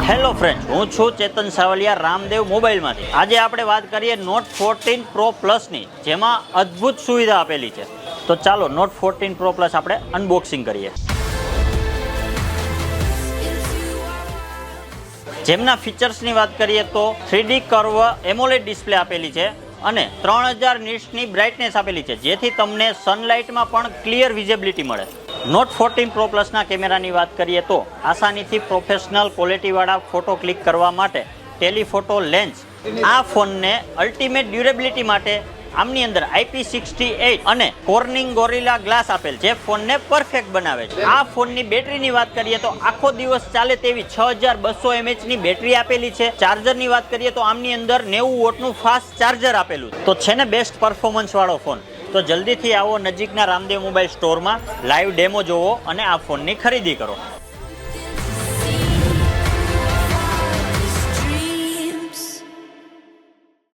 Hello friends, હું છું ચેતન સાવલિયા રામદેવ મોબાઈલમાંથી. આજે આપણે વાત કરીએ નોટ 14 પ્રો પ્લસની, જેમાં અદ્ભુત સુવિધા આપેલી છે. તો ચાલો નોટ 14 પ્રો પ્લસ આપણે અનબોક્સિંગ કરીએ. જેમના ફીચર્સની વાત કરીએ તો 3D કર્વ એમોલેડ ડિસ્પ્લે આપેલી છે અને 3000 નિટ્સની બ્રાઇટનેસ આપેલી છે, જેથી તમને સનલાઇટમાં પણ ક્લિયર વિઝિબિલિટી મળે. નોટ 14 પ્રો પ્લસના કેમેરાની વાત કરીએ તો આસાનીથી પ્રોફેશનલ ક્વોલિટીવાળા ફોટો ક્લિક કરવા માટે ટેલિફોટો લેન્સ. આ ફોનને અલ્ટિમેટ ડ્યુરેબિલિટી માટે આમની અંદર IP68 અને કોર્નિંગ ગોરિલા ગ્લાસ આપેલ, જે ફોનને પરફેક્ટ બનાવે છે. આ ફોનની બેટરીની વાત કરીએ તો આખો દિવસ ચાલે તેવી 6200 mAhની બેટરી આપેલી છે. ચાર્જરની વાત કરીએ તો આમની અંદર 90 વોટનું ફાસ્ટ ચાર્જર આપેલું છે. તો છે ને બેસ્ટ પરફોર્મન્સ વાળો ફોન. તો જલ્દીથી આવો નજીકના રામદેવ મોબાઈલ સ્ટોરમાં, લાઈવ ડેમો જોવો અને આ ફોનની ખરીદી કરો.